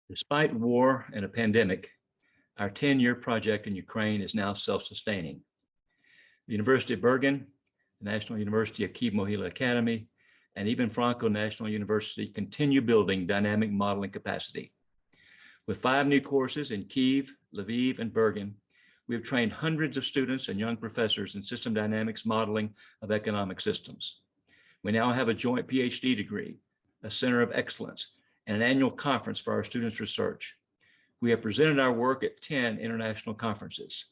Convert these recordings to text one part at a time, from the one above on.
Despite war and a pandemic, our 10-year project in Ukraine is now self-sustaining. The University of Bergen, the National University of Kyiv-Mohyla Academy, and even Franko National University continue building dynamic modeling capacity. With 5 new courses in Kyiv, Lviv, and Bergen, we have trained hundreds of students and young professors in system dynamics modeling of economic systems. We now have a joint PhD degree, a center of excellence, and an annual conference for our students' research. We have presented our work at 10 international conferences.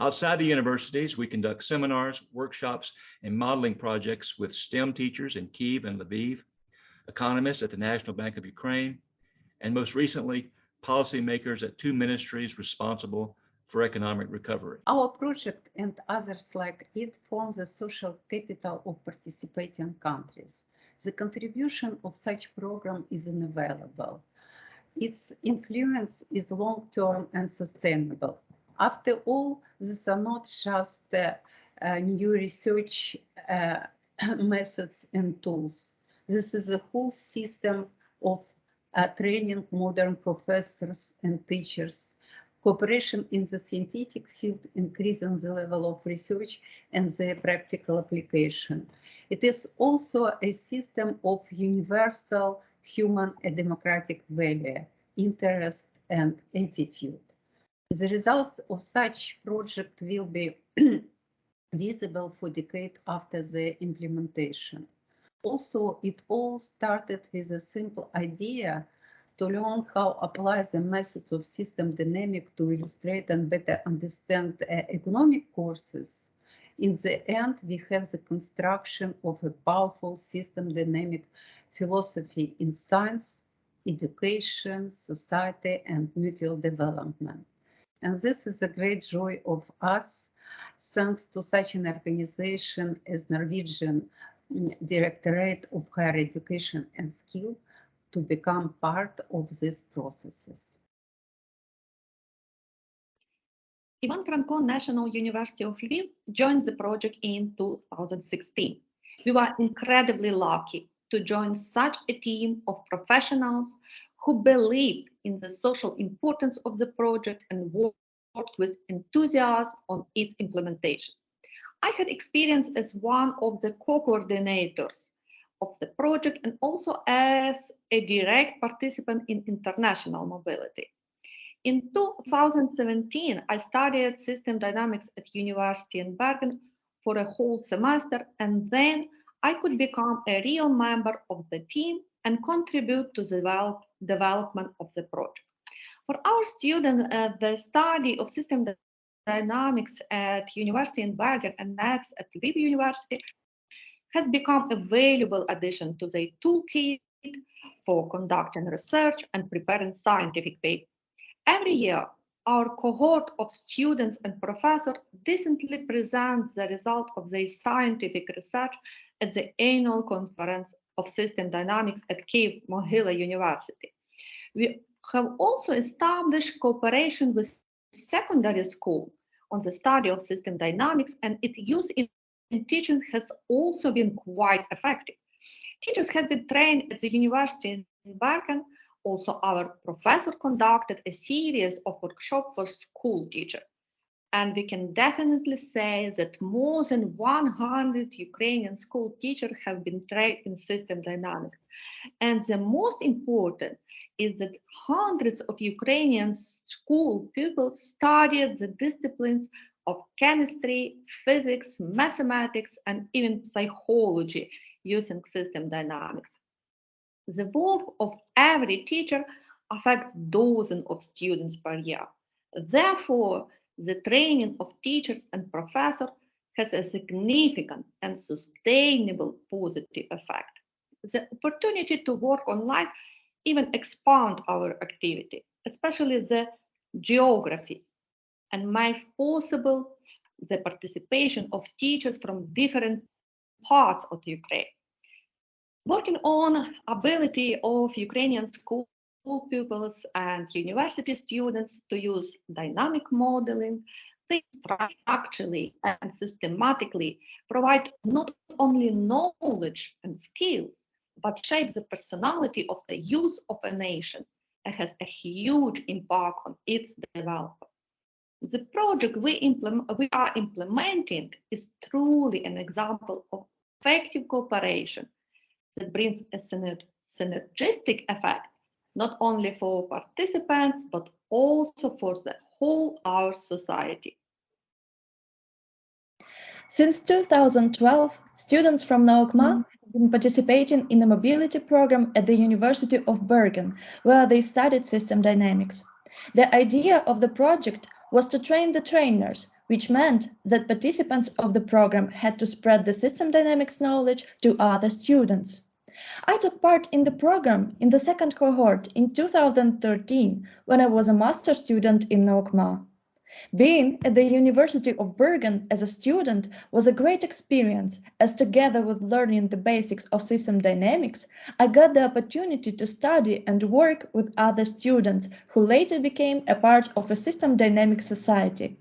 Outside the universities, we conduct seminars, workshops, and modeling projects with STEM teachers in Kyiv and Lviv, economists at the National Bank of Ukraine, and most recently, policymakers at 2 ministries responsible for economic recovery. Our project and others like it form the social capital of participating countries. The contribution of such program is invaluable. Its influence is long-term and sustainable. After all, these are not just new research methods and tools. This is a whole system of training modern professors and teachers, cooperation in the scientific field, increasing the level of research and their practical application. It is also a system of universal human and democratic value, interest, and attitude. The results of such project will be visible for decades after their implementation. Also, it all started with a simple idea to learn how to apply the method of system dynamics to illustrate and better understand economic courses. In the end, we have the construction of a powerful system dynamic philosophy in science, education, society, and mutual development. And this is a great joy of us, thanks to such an organization as Norwegian Directorate of Higher Education and Skill, to become part of these processes. Ivan Franko National University of Lviv joined the project in 2016. We were incredibly lucky to join such a team of professionals who believed in the social importance of the project and worked with enthusiasm on its implementation. I had experience as one of the co-coordinators of the project and also as a direct participant in international mobility. In 2017, I studied system dynamics at University in Bergen for a whole semester, and then I could become a real member of the team and contribute to the development of the project. For our students, the study of system dynamics at University in Bergen and next at Lviv University has become a valuable addition to the toolkit for conducting research and preparing scientific papers. Every year, our cohort of students and professors decently present the result of their scientific research at the annual conference of system dynamics at Kyiv-Mohyla University. We have also established cooperation with secondary school on the study of system dynamics, and its use in teaching has also been quite effective. Teachers have been trained at the University in Bergen. Also, our professor conducted a series of workshops for school teachers. And we can definitely say that more than 100 Ukrainian school teachers have been trained in system dynamics. And the most important is that hundreds of Ukrainian school pupils studied the disciplines of chemistry, physics, mathematics, and even psychology using system dynamics. The work of every teacher affects dozens of students per year. Therefore, the training of teachers and professors has a significant and sustainable positive effect. The opportunity to work online even expand our activity, especially the geography, and makes possible the participation of teachers from different parts of Ukraine. Working on ability of Ukrainian school pupils and university students to use dynamic modeling, they structurally and systematically provide not only knowledge and skills, but shape the personality of the youth of a nation and has a huge impact on its development. The project we are implementing is truly an example of effective cooperation that brings a synergistic effect, not only for participants, but also for the whole our society. Since 2012, students from NOKMA have been participating in a mobility program at the University of Bergen, where they studied system dynamics. The idea of the project was to train the trainers, which meant that participants of the program had to spread the system dynamics knowledge to other students. I took part in the program in the second cohort in 2013 when I was a master student in NOKMA. Being at the University of Bergen as a student was a great experience, as together with learning the basics of system dynamics, I got the opportunity to study and work with other students who later became a part of a system dynamics society.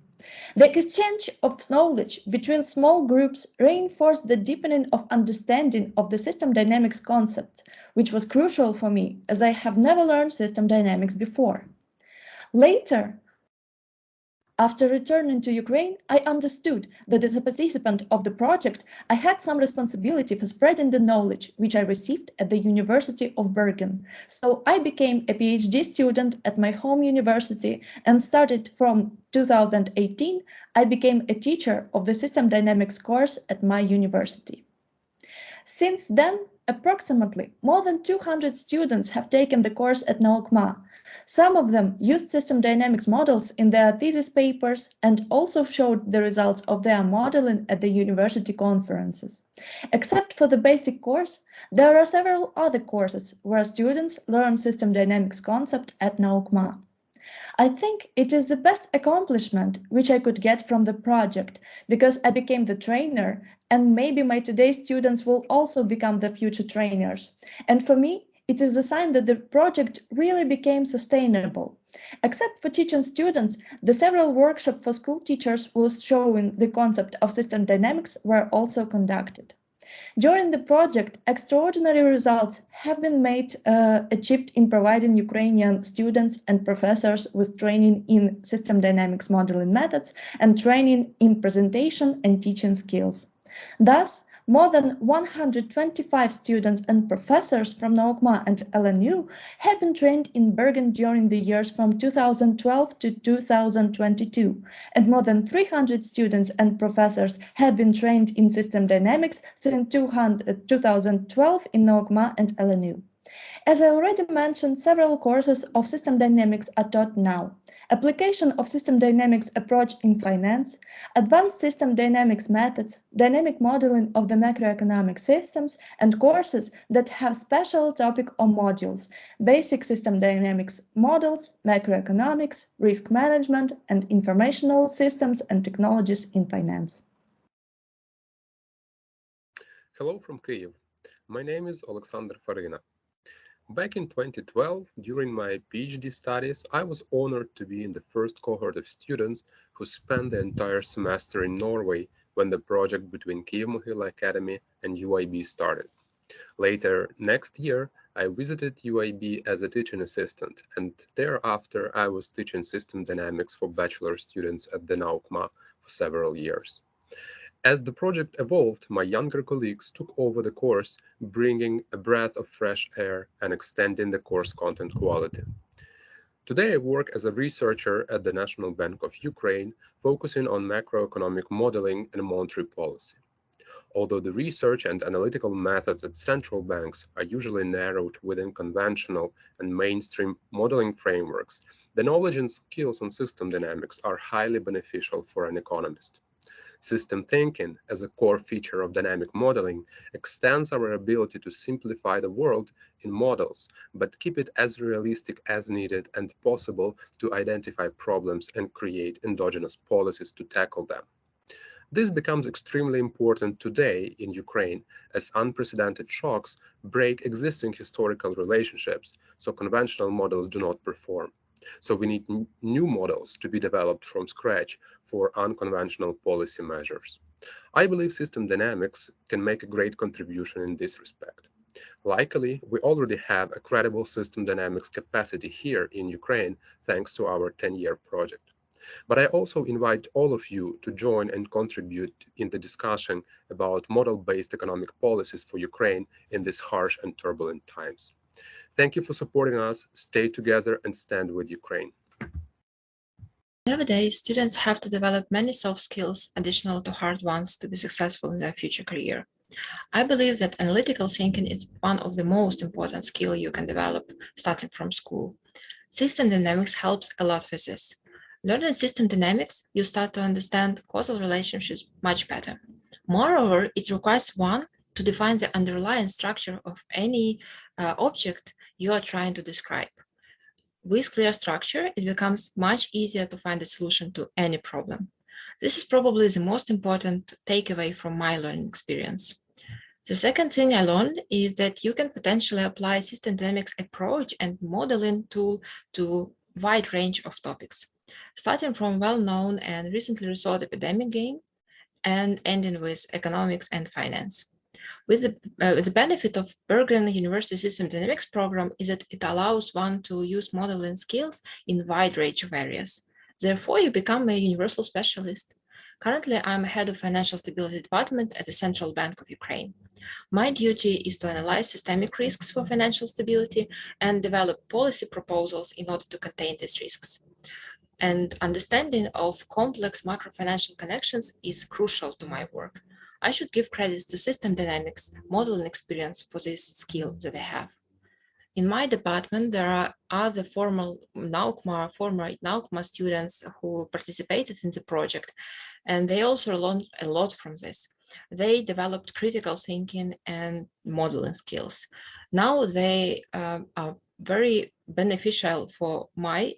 The exchange of knowledge between small groups reinforced the deepening of understanding of the system dynamics concept, which was crucial for me as I have never learned system dynamics before. Later, after returning to Ukraine, I understood that as a participant of the project, I had some responsibility for spreading the knowledge which I received at the University of Bergen. So I became a PhD student at my home university and started from 2018, I became a teacher of the System Dynamics course at my university. Since then, approximately more than 200 students have taken the course at NOKMA. Some of them used system dynamics models in their thesis papers and also showed the results of their modeling at the university conferences. Except for the basic course, there are several other courses where students learn system dynamics concept at NOKMA. I think it is the best accomplishment which I could get from the project because I became the trainer and maybe my today's students will also become the future trainers. And for me, it is a sign that the project really became sustainable. Except for teaching students, the several workshops for school teachers showing the concept of system dynamics were also conducted. During the project, extraordinary results have been achieved in providing Ukrainian students and professors with training in system dynamics modeling methods and training in presentation and teaching skills. Thus, more than 125 students and professors from NOKMA and LNU have been trained in Bergen during the years from 2012 to 2022, and more than 300 students and professors have been trained in system dynamics since 2012 in NOKMA and LNU. As I already mentioned, several courses of system dynamics are taught now. Application of system dynamics approach in finance, advanced system dynamics methods, dynamic modeling of the macroeconomic systems, and courses that have special topic or modules, basic system dynamics models, macroeconomics, risk management, and informational systems and technologies in finance. Hello from Kyiv. My name is Alexander Farina. Back in 2012, during my PhD studies, I was honored to be in the first cohort of students who spent the entire semester in Norway when the project between Kyiv-Mohyla Academy and UIB started. Later, next year, I visited UIB as a teaching assistant, and thereafter I was teaching system dynamics for bachelor students at the NOKMA for several years. As the project evolved, my younger colleagues took over the course, bringing a breath of fresh air and extending the course content quality. Today, I work as a researcher at the National Bank of Ukraine, focusing on macroeconomic modeling and monetary policy. Although the research and analytical methods at central banks are usually narrowed within conventional and mainstream modeling frameworks, the knowledge and skills on system dynamics are highly beneficial for an economist. System thinking, as a core feature of dynamic modeling, extends our ability to simplify the world in models, but keep it as realistic as needed and possible to identify problems and create endogenous policies to tackle them. This becomes extremely important today in Ukraine as unprecedented shocks break existing historical relationships, so conventional models do not perform. So we need new models to be developed from scratch for unconventional policy measures. I believe system dynamics can make a great contribution in this respect. Luckily, we already have a credible system dynamics capacity here in Ukraine thanks to our 10-year project. But I also invite all of you to join and contribute in the discussion about model-based economic policies for Ukraine in these harsh and turbulent times. Thank you for supporting us. Stay together and stand with Ukraine. Nowadays, students have to develop many soft skills additional to hard ones to be successful in their future career. I believe that analytical thinking is one of the most important skills you can develop starting from school. System dynamics helps a lot with this. Learning system dynamics, you start to understand causal relationships much better. Moreover, it requires one to define the underlying structure of any object you are trying to describe. With clear structure, it becomes much easier to find a solution to any problem. This is probably the most important takeaway from my learning experience. The second thing I learned is that you can potentially apply system dynamics approach and modeling tool to a wide range of topics, starting from well-known and recently resolved epidemic game and ending with economics and finance. With the benefit of Bergen University System Dynamics program is that it allows one to use modeling skills in a wide range of areas. Therefore, you become a universal specialist. Currently, I'm head of Financial Stability Department at the Central Bank of Ukraine. My duty is to analyze systemic risks for financial stability and develop policy proposals in order to contain these risks. And understanding of complex macro-financial connections is crucial to my work. I should give credits to system dynamics, modeling experience for this skill that I have. In my department, there are other former NAUCMA students who participated in the project, and they also learned a lot from this. They developed critical thinking and modeling skills. Now they are very beneficial for my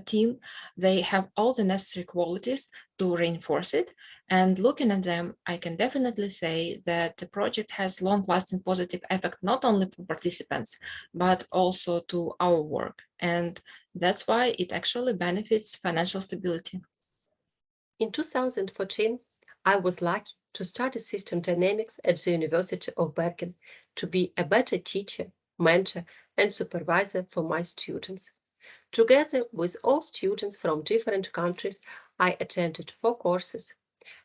team. They have all the necessary qualities to reinforce it. And looking at them, I can definitely say that the project has long-lasting positive effect, not only for participants, but also to our work. And that's why it actually benefits financial stability. In 2014, I was lucky to study system dynamics at the University of Bergen to be a better teacher, mentor, and supervisor for my students. Together with all students from different countries, I attended 4 courses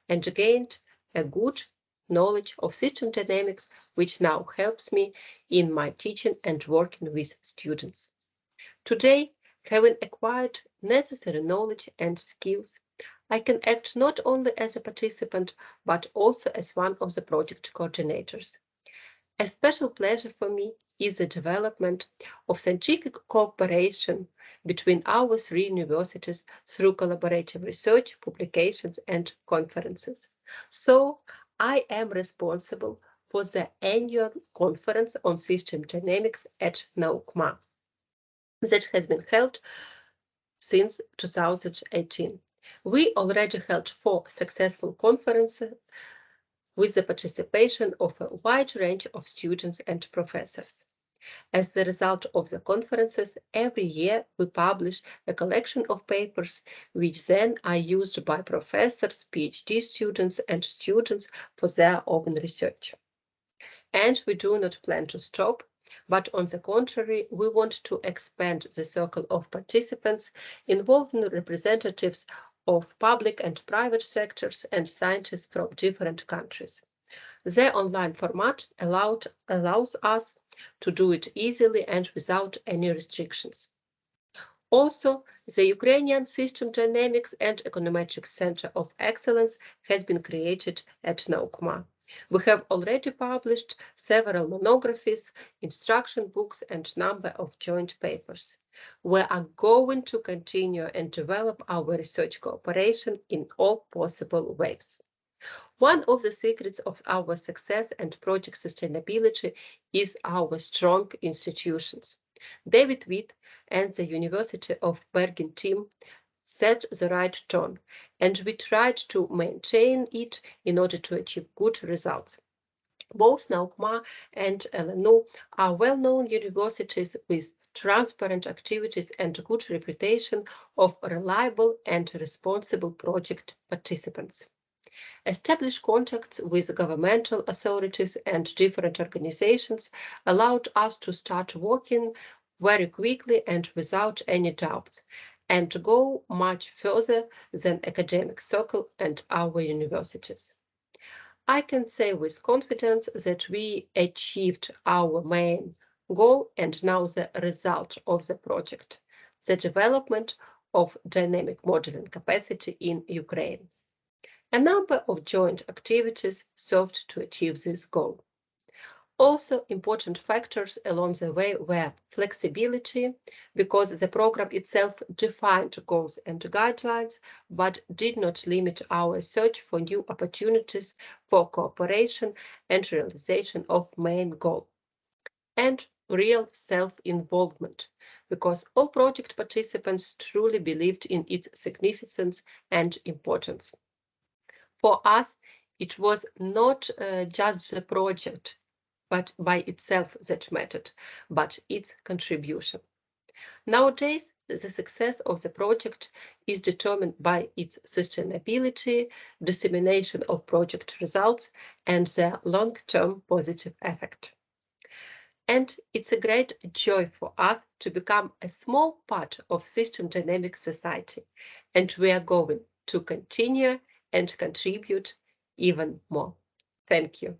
and gained a good knowledge of system dynamics, which now helps me in my teaching and working with students. Today, having acquired necessary knowledge and skills, I can act not only as a participant, but also as one of the project coordinators. A special pleasure for me is the development of scientific cooperation between our 3 universities through collaborative research, publications, and conferences. So, I am responsible for the annual conference on system dynamics at NAUCMA that has been held since 2018. We already held 4 successful conferences with the participation of a wide range of students and professors. As the result of the conferences, every year we publish a collection of papers which then are used by professors, PhD students, and students for their own research. And we do not plan to stop, but on the contrary, we want to expand the circle of participants, involving representatives of public and private sectors and scientists from different countries. The online format allows us to do it easily and without any restrictions. Also, the Ukrainian System Dynamics and Econometrics Center of Excellence has been created at NAUCMA. We have already published several monographies, instruction books, and number of joint papers. We are going to continue and develop our research cooperation in all possible ways. One of the secrets of our success and project sustainability is our strong institutions. David Witt and the University of Bergen team set the right tone, and we tried to maintain it in order to achieve good results. Both NAUCMA and LNU are well-known universities with transparent activities and good reputation of reliable and responsible project participants. Established contacts with governmental authorities and different organizations allowed us to start working very quickly and without any doubts, and to go much further than academic circle and our universities. I can say with confidence that we achieved our main goal and now the result of the project, the development of dynamic modeling capacity in Ukraine. A number of joint activities served to achieve this goal. Also, important factors along the way were flexibility, because the program itself defined goals and guidelines, but did not limit our search for new opportunities for cooperation and realization of main goal. And real self-involvement, because all project participants truly believed in its significance and importance. For us, it was not just the project, but by itself that mattered, but its contribution. Nowadays, the success of the project is determined by its sustainability, dissemination of project results, and their long-term positive effect. And it's a great joy for us to become a small part of System Dynamics Society, and we are going to continue and contribute even more. Thank you.